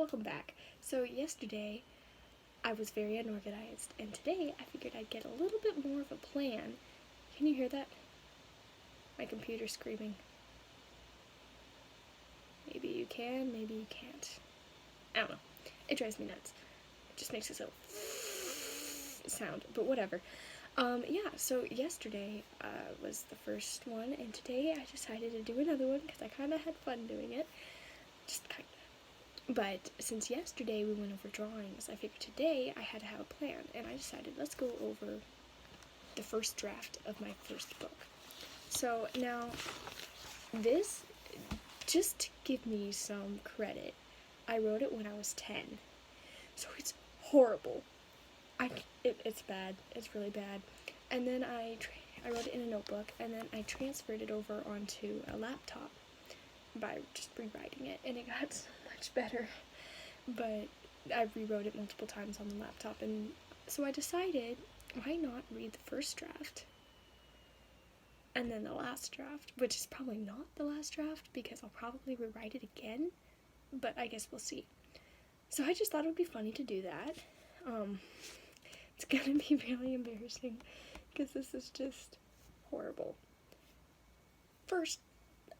welcome back. So yesterday I was very unorganized, and today I figured I'd get a little bit more of a plan. Can you hear that? My computer's screaming. Maybe you can, maybe you can't. I don't know. It drives me nuts. It just makes this little sound, but whatever. Yeah, so yesterday was the first one, and today I decided to do another one because I kind of had fun doing it. Just kind of. But since yesterday we went over drawings, I figured today I had to have a plan, and I decided let's go over the first draft of my first book. So now, this, just to give me some credit, I wrote it when I was 10. So it's horrible. It's bad. It's really bad. And then I wrote it in a notebook, and then I transferred it over onto a laptop by just rewriting it, and it got so much better. But I rewrote it multiple times on the laptop, and so I decided, why not read the first draft and then the last draft, which is probably not the last draft because I'll probably rewrite it again, but I guess we'll see. So I just thought it would be funny to do that. It's gonna be really embarrassing because this is just horrible. First,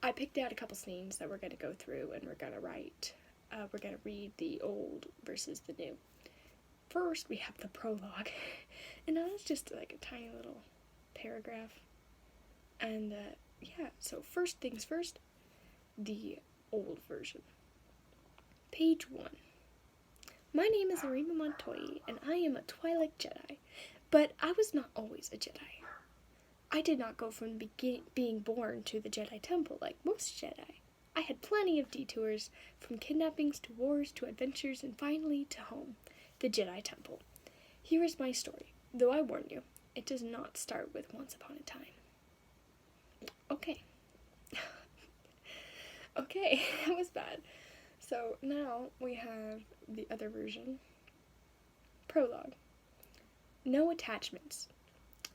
I picked out a couple scenes that we're gonna go through and we're gonna write. We're gonna read the old versus the new. First, we have the prologue, and that's just like a tiny little paragraph. And yeah, so first things first, the old version. Page 1. My name is Arima Montoya, and I am a Twilight Jedi, but I was not always a Jedi. I did not go from being born to the Jedi Temple like most Jedi. I had plenty of detours, from kidnappings to wars to adventures and finally to home, the Jedi Temple. Here is my story, though I warn you, it does not start with once upon a time. Okay. Okay, that was bad. So now we have the other version. Prologue. No attachments.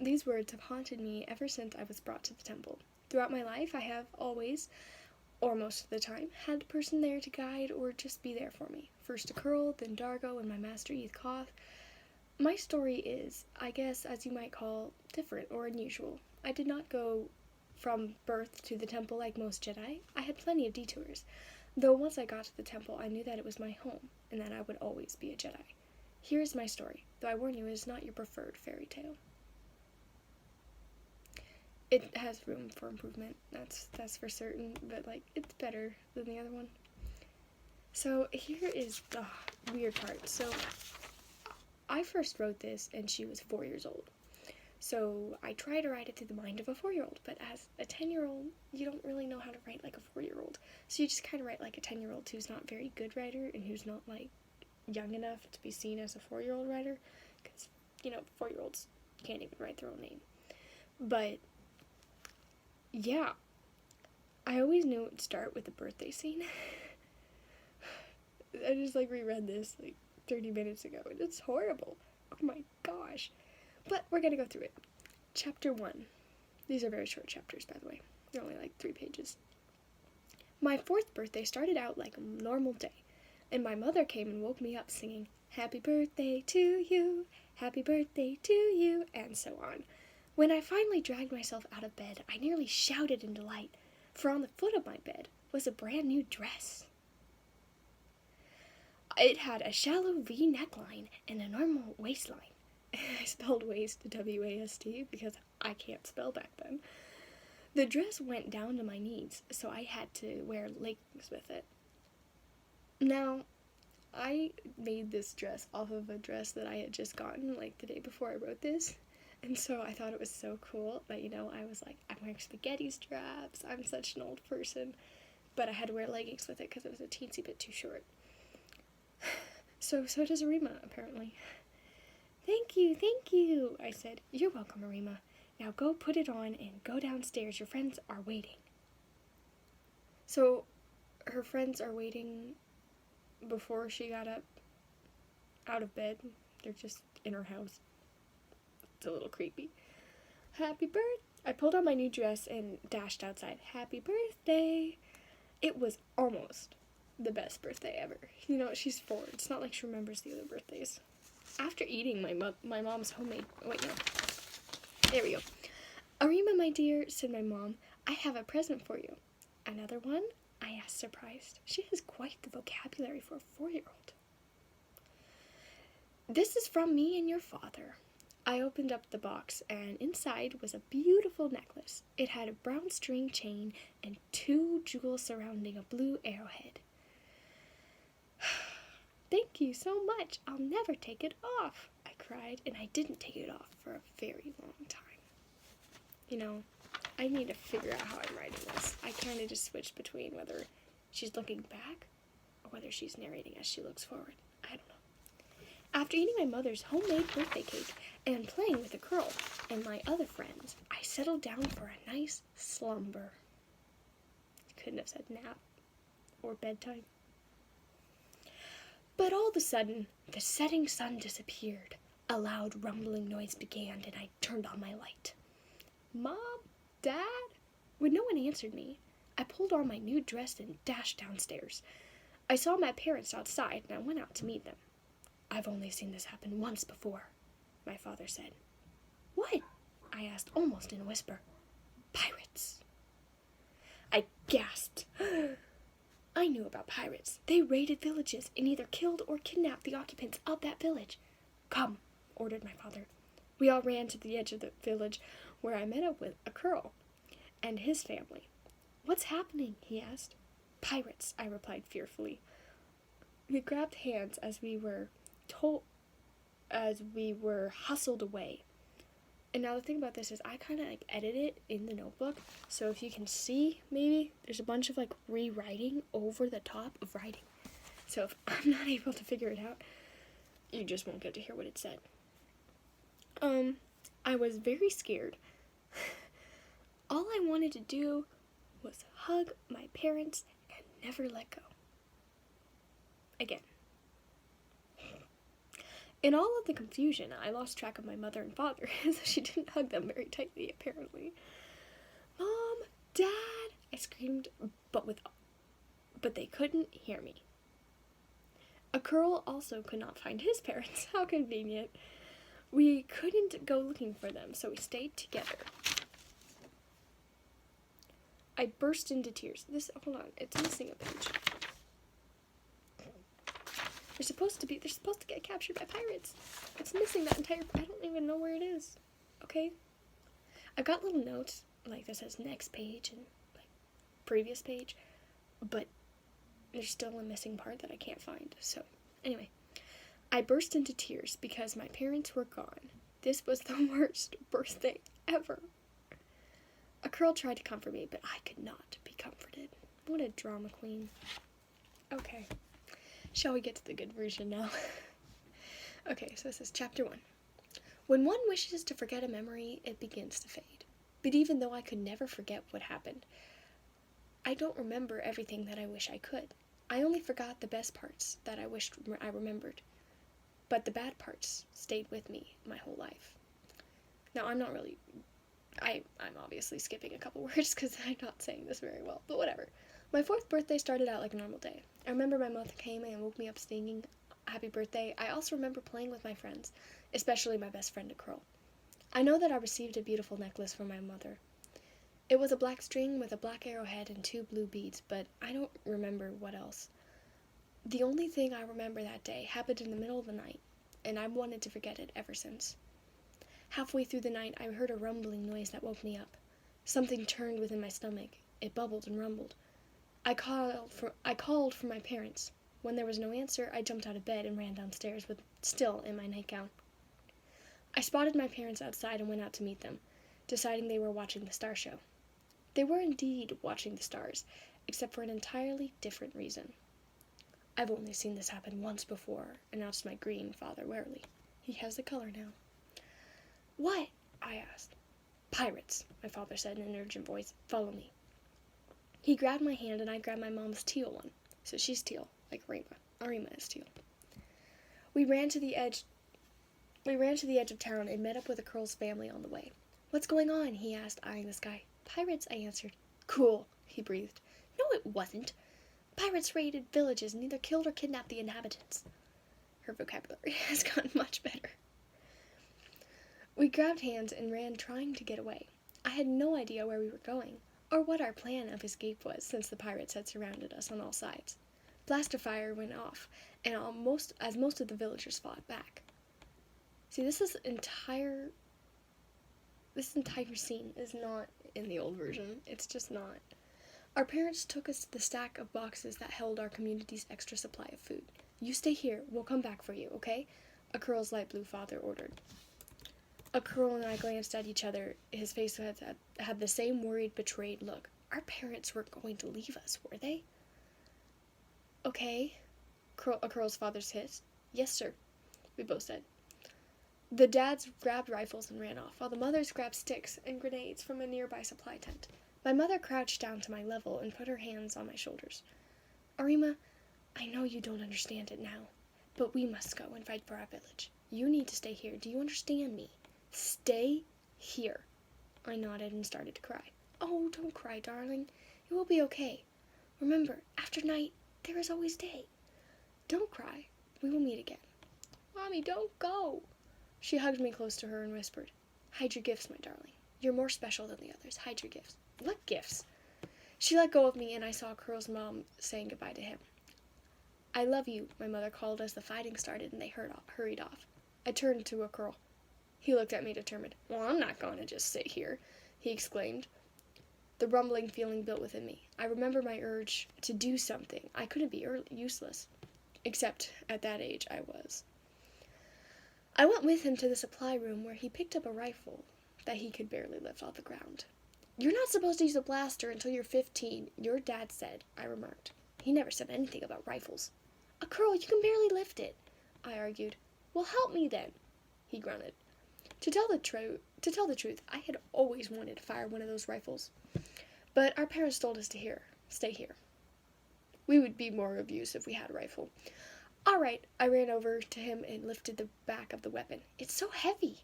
These words have haunted me ever since I was brought to the temple. Throughout my life, I have always, or most of the time, had a person there to guide or just be there for me. First a Curl, then Dargo, and my master Eth Koth. My story is, I guess, as you might call, different or unusual. I did not go from birth to the temple like most Jedi. I had plenty of detours. Though once I got to the temple, I knew that it was my home, and that I would always be a Jedi. Here is my story, though I warn you, it is not your preferred fairy tale. It has room for improvement, that's for certain, but, it's better than the other one. So, here is the weird part. So, I first wrote this, and she was 4 years old. So, I try to write it through the mind of a 4-year-old, but as a 10-year-old, you don't really know how to write like a 4-year-old. So, you just kind of write like a 10-year-old who's not a very good writer, and who's not, young enough to be seen as a 4-year-old writer, because, 4-year-olds can't even write their own name. But yeah, I always knew it would start with the birthday scene. I just reread this 30 minutes ago, and it's horrible. Oh my gosh. But we're gonna go through it. Chapter 1. These are very short chapters, by the way. They're only 3 pages. My 4th birthday started out like a normal day, and my mother came and woke me up singing, "Happy birthday to you, happy birthday to you," and so on. When I finally dragged myself out of bed, I nearly shouted in delight, for on the foot of my bed was a brand new dress. It had a shallow V neckline and a normal waistline. I spelled waist W-A-S-T because I can't spell back then. The dress went down to my knees, so I had to wear leggings with it. Now, I made this dress off of a dress that I had just gotten the day before I wrote this. And so I thought it was so cool that, I was I'm wearing spaghetti straps, I'm such an old person. But I had to wear leggings with it because it was a teensy bit too short. So does Arima, apparently. Thank you, I said. You're welcome, Arima. Now go put it on and go downstairs. Your friends are waiting. So her friends are waiting before she got up out of bed. They're just in her house. It's a little creepy. Happy birthday. I pulled on my new dress and dashed outside. Happy birthday. It was almost the best birthday ever. You know, she's 4. It's not like she remembers the other birthdays. After eating my mom's homemade... Wait, no. There we go. "Arima, my dear," said my mom, "I have a present for you." "Another one?" I asked, surprised. She has quite the vocabulary for a 4-year-old. "This is from me and your father." I opened up the box, and inside was a beautiful necklace. It had a brown string chain and 2 jewels surrounding a blue arrowhead. "Thank you so much. I'll never take it off," I cried, and I didn't take it off for a very long time. You know, I need to figure out how I'm writing this. I kind of just switched between whether she's looking back or whether she's narrating as she looks forward. I don't know. After eating my mother's homemade birthday cake and playing with the curl and my other friends, I settled down for a nice slumber. Couldn't have said nap or bedtime. But all of a sudden, the setting sun disappeared. A loud rumbling noise began, and I turned on my light. "Mom? Dad?" When no one answered me, I pulled on my new dress and dashed downstairs. I saw my parents outside, and I went out to meet them. "I've only seen this happen once before," my father said. "What?" I asked, almost in a whisper. "Pirates." I gasped. I knew about pirates. They raided villages and either killed or kidnapped the occupants of that village. "Come," ordered my father. We all ran to the edge of the village, where I met up with a Curl and his family. "What's happening?" he asked. "Pirates," I replied fearfully. We grabbed hands as we were hustled away. And now the thing about this is I kind of edit it in the notebook, so if you can see, maybe there's a bunch of rewriting over the top of writing. So if I'm not able to figure it out, you just won't get to hear what it said. I was very scared. All I wanted to do was hug my parents and never let go. Again. In all of the confusion, I lost track of my mother and father, so she didn't hug them very tightly, apparently. "Mom! Dad!" I screamed, but they couldn't hear me. A Curl also could not find his parents. How convenient. We couldn't go looking for them, so we stayed together. I burst into tears. Hold on, it's missing a page. They're supposed to get captured by pirates. It's missing that entire, I don't even know where it is. Okay? I've got little notes, that says next page and, previous page, but there's still a missing part that I can't find. So, anyway, I burst into tears because my parents were gone. This was the worst birthday ever. A Curl tried to comfort me, but I could not be comforted. What a drama queen. Okay. Shall we get to the good version now? Okay, so this is chapter 1. When one wishes to forget a memory, it begins to fade. But even though I could never forget what happened, I don't remember everything that I wish I could. I only forgot the best parts that I wished I remembered. But the bad parts stayed with me my whole life. Now, I'm obviously skipping a couple words because I'm not saying this very well, but whatever. My 4th birthday started out like a normal day. I remember my mother came and woke me up singing happy birthday. I also remember playing with my friends, especially my best friend, a Curl. I know that I received a beautiful necklace from my mother. It was a black string with a black arrowhead and 2 blue beads, but I don't remember what else. The only thing I remember that day happened in the middle of the night, and I've wanted to forget it ever since. Halfway through the night, I heard a rumbling noise that woke me up. Something turned within my stomach. It bubbled and rumbled. I called for my parents. When there was no answer, I jumped out of bed and ran downstairs, still in my nightgown. I spotted my parents outside and went out to meet them, deciding they were watching the star show. They were indeed watching the stars, except for an entirely different reason. "I've only seen this happen once before," announced my green father warily. He has the color now. "What?" I asked. "Pirates," my father said in an urgent voice. "Follow me." He grabbed my hand and I grabbed my mom's teal one. So she's teal, like Arima. Arima is teal. We ran to the edge of town and met up with a Curl's family on the way. "What's going on?" he asked, eyeing the sky. "Pirates," I answered. "Cool," he breathed. "No, it wasn't." Pirates raided villages and either killed or kidnapped the inhabitants. Her vocabulary has gotten much better. We grabbed hands and ran, trying to get away. I had no idea where we were going, or what our plan of escape was, since the pirates had surrounded us on all sides. Blaster fire went off, and as most of the villagers fought back. See, this entire scene is not in the old version. It's just not. Our parents took us to the stack of boxes that held our community's extra supply of food. You stay here. We'll come back for you, okay? A Curl's light blue father ordered. A Curl and I glanced at each other. His face had the same worried, betrayed look. Our parents weren't going to leave us, were they? Okay. A Curl's father's hissed. Yes, sir, we both said. The dads grabbed rifles and ran off, while the mothers grabbed sticks and grenades from a nearby supply tent. My mother crouched down to my level and put her hands on my shoulders. Arima, I know you don't understand it now, but we must go and fight for our village. You need to stay here. Do you understand me? Stay here. I nodded and started to cry. Oh, don't cry, darling. It will be okay. Remember, after night, there is always day. Don't cry. We will meet again. Mommy, don't go. She hugged me close to her and whispered, hide your gifts, my darling. You're more special than the others. Hide your gifts. What gifts? She let go of me, and I saw Curl's mom saying goodbye to him. I love you, my mother called as the fighting started and they hurried off. I turned to a Curl. He looked at me determined. Well, I'm not going to just sit here, he exclaimed. The rumbling feeling built within me. I remember my urge to do something. I couldn't be useless. Except, at that age, I was. I went with him to the supply room where he picked up a rifle that he could barely lift off the ground. You're not supposed to use a blaster until you're 15, your dad said, I remarked. He never said anything about rifles. A Curl, you can barely lift it, I argued. Well, help me then, he grunted. To tell the truth, I had always wanted to fire one of those rifles. But our parents told us to stay here. We would be more of use if we had a rifle. All right, I ran over to him and lifted the back of the weapon. It's so heavy.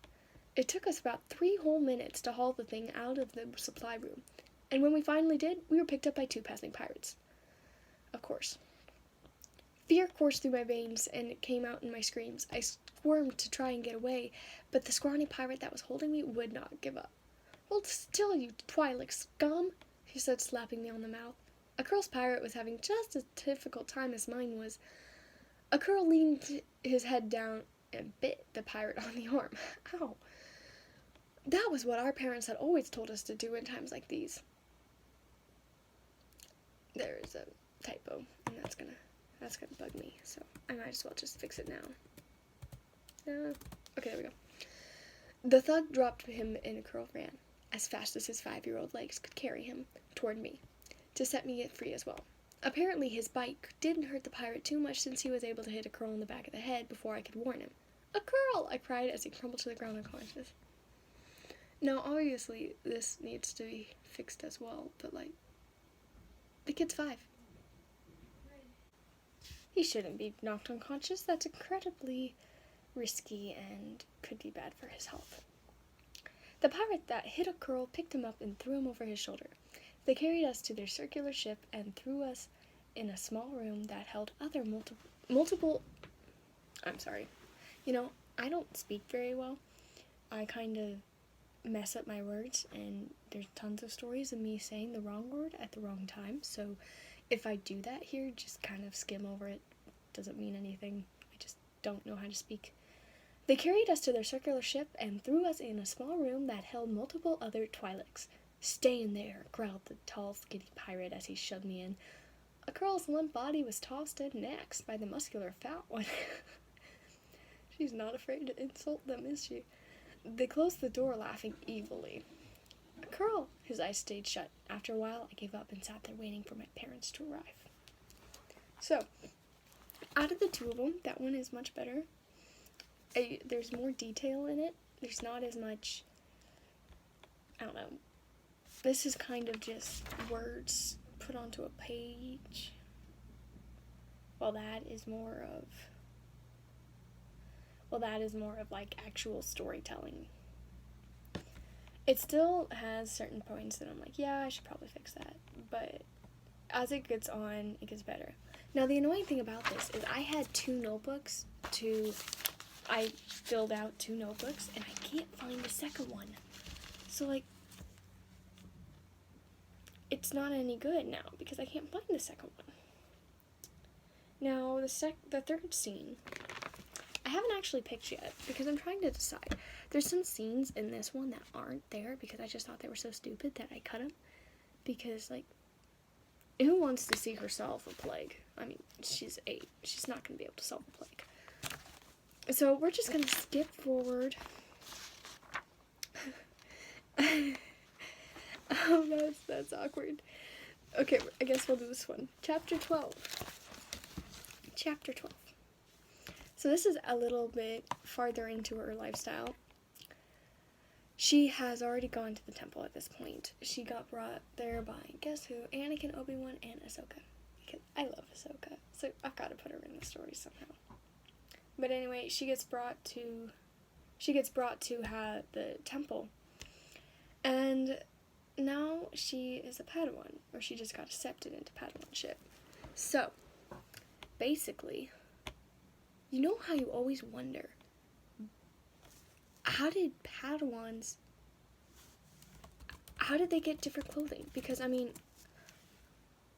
It took us about 3 whole minutes to haul the thing out of the supply room. And when we finally did, we were picked up by 2 passing pirates. Of course. Fear coursed through my veins, and it came out in my screams. I squirmed to try and get away, but the scrawny pirate that was holding me would not give up. Hold still, you Twi'lek scum, he said, slapping me on the mouth. A Curl's pirate was having just as difficult time as mine was. A Curl leaned his head down and bit the pirate on the arm. Ow. That was what our parents had always told us to do in times like these. There is a typo, and that's gonna bug me, so I might as well just fix it now. Okay, there we go. The thug dropped him and a Curl ran, as fast as his 5-year-old legs could carry him, toward me, to set me free as well. Apparently his bite didn't hurt the pirate too much since he was able to hit a Curl in the back of the head before I could warn him. A Curl! I cried as he crumbled to the ground unconscious. Now, obviously, this needs to be fixed as well, but, the kid's 5. He shouldn't be knocked unconscious. That's incredibly risky and could be bad for his health. The pirate that hit a Curl picked him up and threw him over his shoulder. They carried us to their circular ship and threw us in a small room that held other multiple... I'm sorry. I don't speak very well. I kind of mess up my words, and there's tons of stories of me saying the wrong word at the wrong time, so if I do that here, just kind of skim over it. Doesn't mean anything. I just don't know how to speak. They carried us to their circular ship and threw us in a small room that held multiple other Twi'leks. Stay in there, growled the tall, skinny pirate as he shoved me in. A Curl's limp body was tossed and next by the muscular fat one. She's not afraid to insult them, is she? They closed the door, laughing evilly. A Curl! His eyes stayed shut. After a while, I gave up and sat there waiting for my parents to arrive. So, out of the 2 of them, that one is much better. There's more detail in it. There's not as much, I don't know. This is kind of just words put onto a page. Well, that is more of actual storytelling. It still has certain points that I'm like, yeah, I should probably fix that, but as it gets on, it gets better. Now, the annoying thing about this is I had I filled out 2 notebooks, and I can't find the second one. So, like, it's not any good now, because I can't find the second one. Now, the third scene, I haven't actually picked yet, because I'm trying to decide. There's some scenes in this one that aren't there, because I just thought they were so stupid that I cut them. Because, like, who wants to see her solve a plague? I mean, she's 8. She's not going to be able to solve a plague. So we're just going to skip forward. Oh, that's awkward. Okay, I guess we'll do this one. Chapter 12. Chapter 12. So this is a little bit farther into her lifestyle. She has already gone to the temple at this point. She got brought there by, guess who? Anakin, Obi-Wan, and Ahsoka. Because I love Ahsoka, so I've got to put her in the story somehow. But anyway, she gets brought to the temple. And now she is a Padawan, or she just got accepted into Padawanship. So, basically, you know how you always wonder, how did they get different clothing? Because, I mean,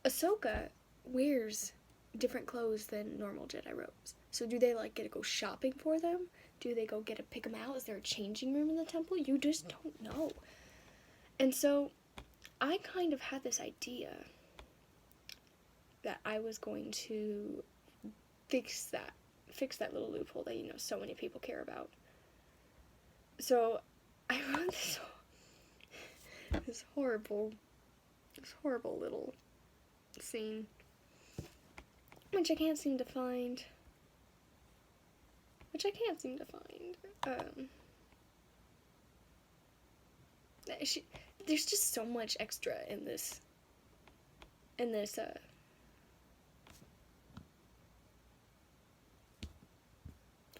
Ahsoka wears different clothes than normal Jedi robes. So do they, like, get to go shopping for them? Do they go get to pick them out? Is there a changing room in the temple? You just don't know. And so, I kind of had this idea that I was going to fix that little loophole that, you know, so many people care about. So, I wrote this horrible little scene, which I can't seem to find. There's just so much extra in this,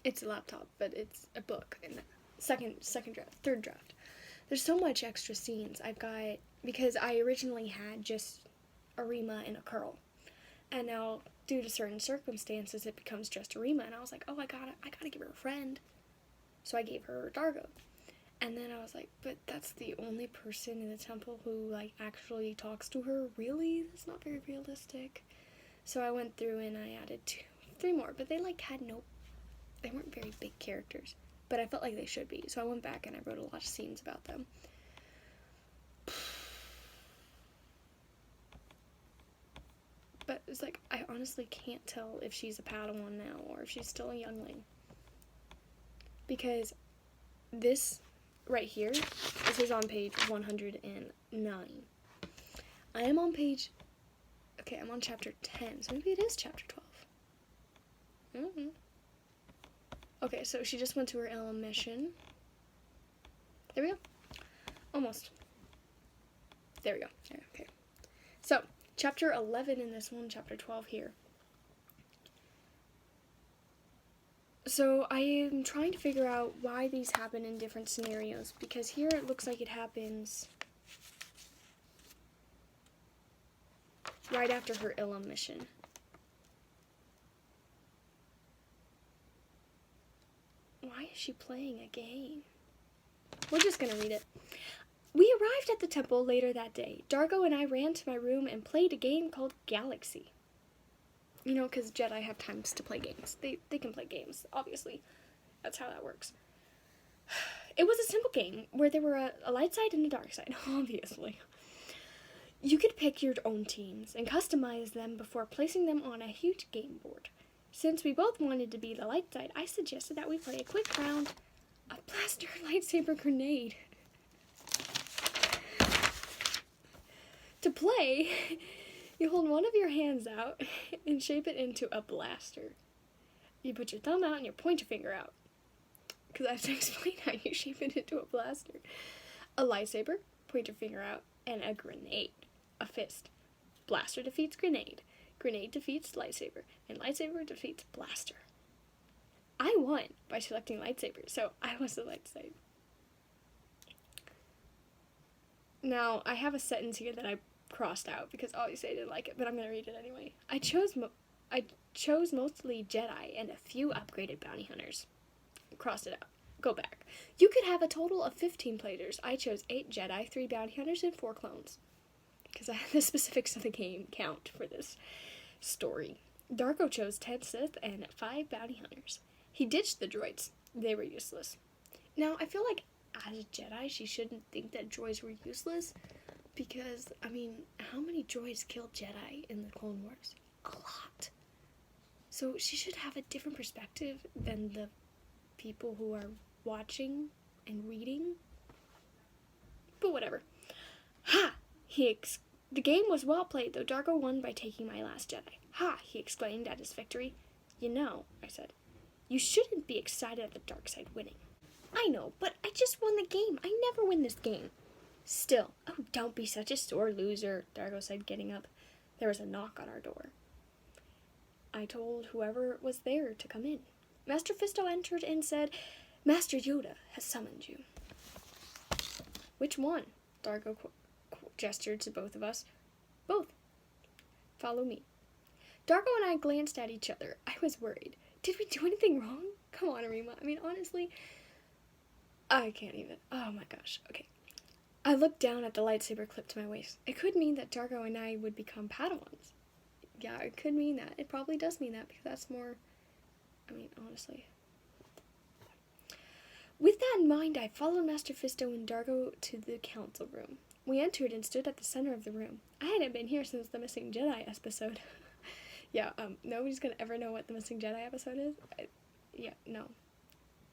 it's a laptop, but it's a book in the third draft. There's so much extra scenes I've got, because I originally had just Arima and a Curl, and now due to certain circumstances it becomes just Arima, and I was like, oh, I gotta give her a friend, so I gave her Dargo. And then I was like, but that's the only person in the temple who, like, actually talks to her? Really? That's not very realistic. So I went through and I added 3 more, but they, like, they weren't very big characters, but I felt like they should be. So I went back and I wrote a lot of scenes about them. But it's like, I honestly can't tell if she's a Padawan now or if she's still a youngling. Because this right here, this is on page 109. I'm on chapter 10, so maybe it is chapter 12. Mm-hmm. Okay, so she just went to her Ilum mission. There we go. Almost. There we go. Okay. So, chapter 11 in this one, chapter 12 here. So, I am trying to figure out why these happen in different scenarios, because here it looks like it happens right after her Ilum mission. Why is she playing a game? We're just gonna read it. We arrived at the temple later that day. Dargo and I ran to my room and played a game called Galaxy. You know, because Jedi have times to play games. They can play games, obviously. That's how that works. It was a simple game where there were a light side and a dark side, obviously. You could pick your own teams and customize them before placing them on a huge game board. Since we both wanted to be the light side, I suggested that we play a quick round of blaster lightsaber grenade. To play, you hold one of your hands out and shape it into a blaster. You put your thumb out and your pointer finger out, because I have to explain how you shape it into a blaster. A lightsaber, pointer finger out, and a grenade, a fist. Blaster defeats grenade. Grenade defeats lightsaber, and lightsaber defeats blaster. I won by selecting lightsaber, so I was the light side. Now, I have a sentence here that I crossed out because obviously I didn't like it, but I'm gonna read it anyway. I chose mostly Jedi and a few upgraded bounty hunters. Crossed it out. Go back. You could have a total of 15 players. I chose 8 Jedi, 3 bounty hunters, and 4 clones. Because I have the specifics of the game count for this story. Dargo chose 10 Sith and 5 bounty hunters. He ditched the droids. They were useless. Now, I feel like as a Jedi, she shouldn't think that droids were useless. Because, I mean, how many droids killed Jedi in the Clone Wars? A lot. So she should have a different perspective than the people who are watching and reading. But whatever. Ha! The game was well played, though Dargo won by taking my last Jedi. Ha! He exclaimed at his victory. You know, I said, you shouldn't be excited at the dark side winning. I know, but I just won the game. I never win this game. Still, oh, don't be such a sore loser, Dargo said, getting up. There was a knock on our door. I told whoever was there to come in. Master Fisto entered and said, Master Yoda has summoned you. Which one? Dargo gestured to both of us. Both. Follow me. Dargo and I glanced at each other. I was worried. Did we do anything wrong? Come on, Arima. I mean, honestly, I can't even. Oh my gosh. Okay. I looked down at the lightsaber clipped to my waist. It could mean that Dargo and I would become Padawans. Yeah, it could mean that. It probably does mean that because that's more, I mean, honestly. With that in mind, I followed Master Fisto and Dargo to the council room. We entered and stood at the center of the room. I hadn't been here since the Missing Jedi episode. Yeah, nobody's gonna ever know what the Missing Jedi episode is. No.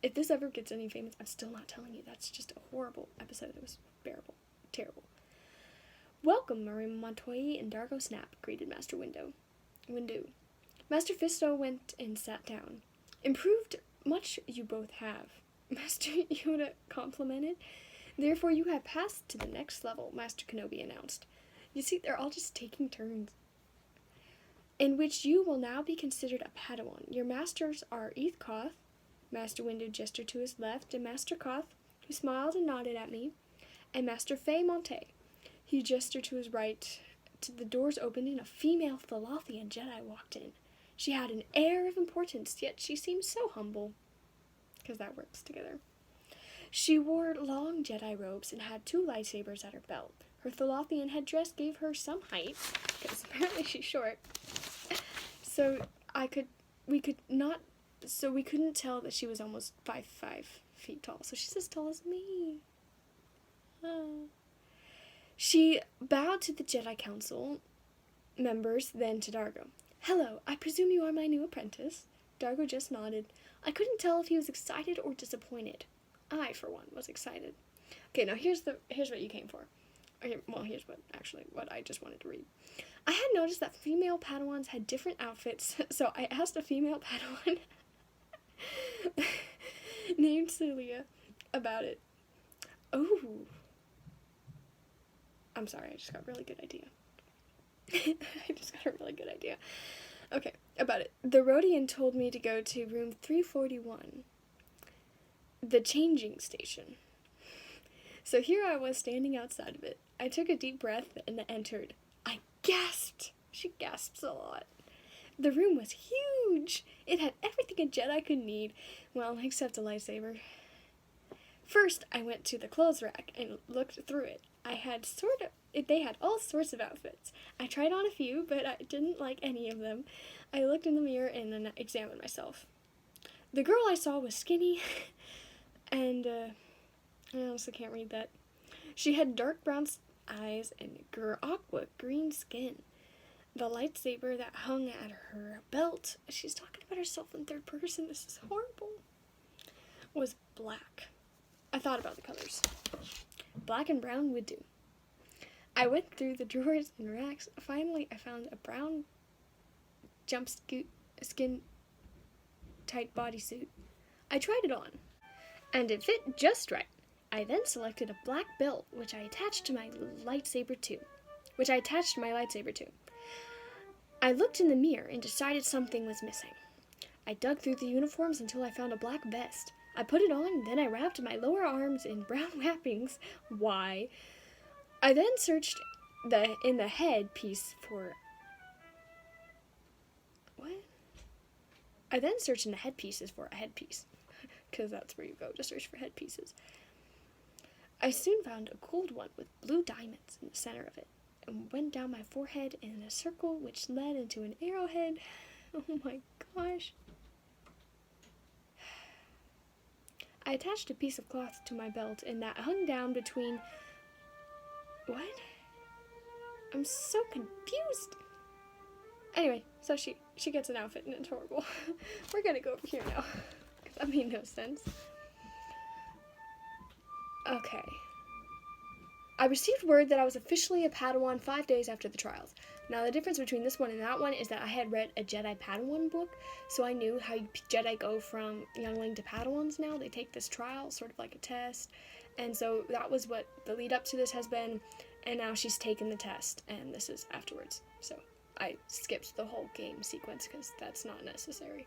If this ever gets any famous, I'm still not telling you. That's just a horrible episode. It was bearable. Terrible. Welcome, Arima Montoya and Dargo Snap, greeted Master Windu. Master Fisto went and sat down. Improved much you both have, Master Yoda complimented. Therefore, you have passed to the next level, Master Kenobi announced. You see, they're all just taking turns. In which you will now be considered a Padawan. Your masters are Eth Koth, Master Windu gestured to his left, and Master Koth, who smiled and nodded at me, and Master Fay Monte. He gestured to his right. To the doors opened and a female Thalothian Jedi walked in. She had an air of importance, yet she seemed so humble. Because that works together. She wore long Jedi robes and had 2 lightsabers at her belt. Her Thalothian headdress gave her some height, because apparently she's short. So we couldn't tell that she was almost 5 feet tall. So she's as tall as me. She bowed to the Jedi Council members, then to Dargo. Hello, I presume you are my new apprentice? Dargo just nodded. I couldn't tell if he was excited or disappointed. I, for one, was excited. Okay, now here's what you came for. Okay, well, here's what I just wanted to read. I had noticed that female Padawans had different outfits, so I asked a female Padawan named Celia about it. Oh. I'm sorry, I just got a really good idea. Okay, about it. The Rodian told me to go to room 341, the changing station. So here I was standing outside of it. I took a deep breath and entered. I gasped. She gasps a lot. The room was huge. It had everything a Jedi could need, well, except a lightsaber. First, I went to the clothes rack and looked through it. They had all sorts of outfits. I tried on a few, but I didn't like any of them. I looked in the mirror and then examined myself. The girl I saw was skinny, and I honestly can't read that. She had dark brown eyes and aqua green skin. The lightsaber that hung at her belt, she's talking about herself in third person, this is horrible, was black. I thought about the colors. Black and brown would do. I went through the drawers and racks. Finally, I found a brown skin tight bodysuit. I tried it on, and it fit just right. I then selected a black belt, which I attached to my lightsaber to. I looked in the mirror and decided something was missing. I dug through the uniforms until I found a black vest. I put it on, then I wrapped my lower arms in brown wrappings. Why? I then searched in the headpiece for what? I then searched in the headpieces for a headpiece, because that's where you go to search for headpieces. I soon found a gold one with blue diamonds in the center of it, and went down my forehead in a circle which led into an arrowhead. Oh my gosh. I attached a piece of cloth to my belt, and that hung down between... What? I'm so confused. Anyway, so she gets an outfit, and it's horrible. We're gonna go over here now, because that made no sense. Okay. I received word that I was officially a Padawan 5 days after the trials. Now, the difference between this one and that one is that I had read a Jedi Padawan book, so I knew how Jedi go from youngling to Padawans now. They take this trial, sort of like a test, and so that was what the lead up to this has been, and now she's taken the test, and this is afterwards. So I skipped the whole game sequence because that's not necessary.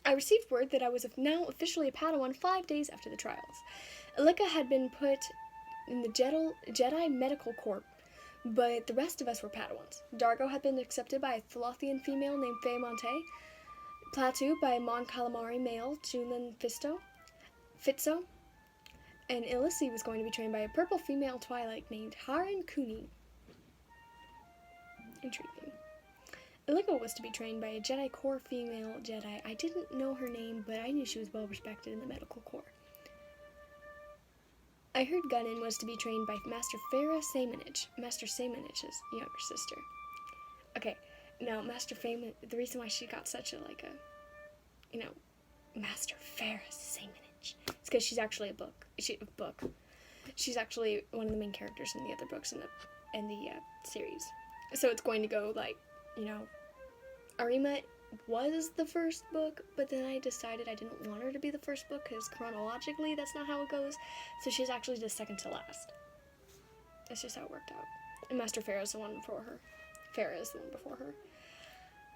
I received word that I was now officially a Padawan 5 days after the trials. Elika had been put in the Jedi Medical Corps, but the rest of us were Padawans. Dargo had been accepted by a Thalothian female named Faye Monte, Plaatu by Mon Calamari male Julian Fitzo, and Ilisi was going to be trained by a purple female Twilight named Haran Kuni. Intriguing. Ilika was to be trained by a Jedi Corps female Jedi. I didn't know her name, but I knew she was well respected in the medical corps. I heard Gunnan was to be trained by Master Farah Saymanage, Master Saymanage's younger sister. Okay, now Master Farah, the reason why she got such a, Master Farah Saymanage, is because she's actually a book. She's actually one of the main characters in the other books in the series. So it's going to go Arima was the first book, but then I decided I didn't want her to be the first book because chronologically that's not how it goes. So she's actually the second to last. That's just how it worked out. And Master Farah is the one before her. Farah is the one before her.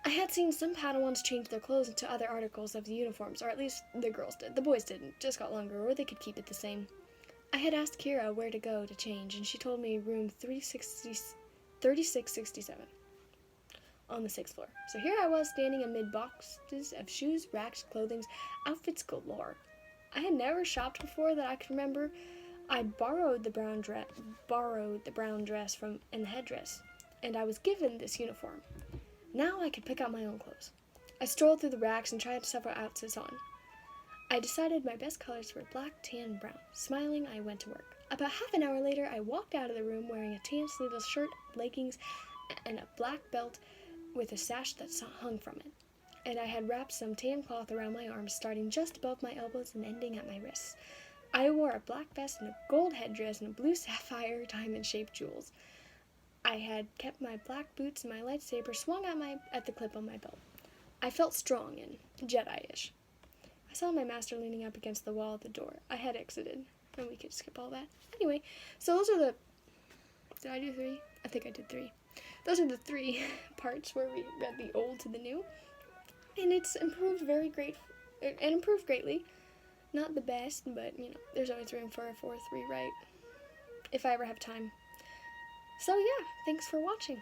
I had seen some Padawans change their clothes into other articles of the uniforms, or at least the girls did. The boys didn't, just got longer, or they could keep it the same. I had asked Kira where to go to change, and she told me room 3667. On the 6th floor. So here I was standing amid boxes of shoes, racks, clothing, outfits galore. I had never shopped before that I could remember. I borrowed the brown dress and the headdress, and I was given this uniform. Now I could pick out my own clothes. I strolled through the racks and tried several outfits on. I decided my best colors were black, tan, and brown. Smiling, I went to work. About half an hour later, I walked out of the room wearing a tan sleeveless shirt, leggings, and a black belt with a sash that hung from it, and I had wrapped some tan cloth around my arms, starting just above my elbows and ending at my wrists. I wore a black vest and a gold headdress and a blue sapphire diamond-shaped jewels. I had kept my black boots and my lightsaber swung at the clip on my belt. I felt strong and Jedi-ish. I saw my master leaning up against the wall at the door. I had exited, and we could skip all that. Anyway, so those are did I do 3? I think I did 3. Those are the 3 parts where we read the old to the new, and it's improved greatly. Not the best, but there's always room for a 4th rewrite if I ever have time. So yeah, thanks for watching.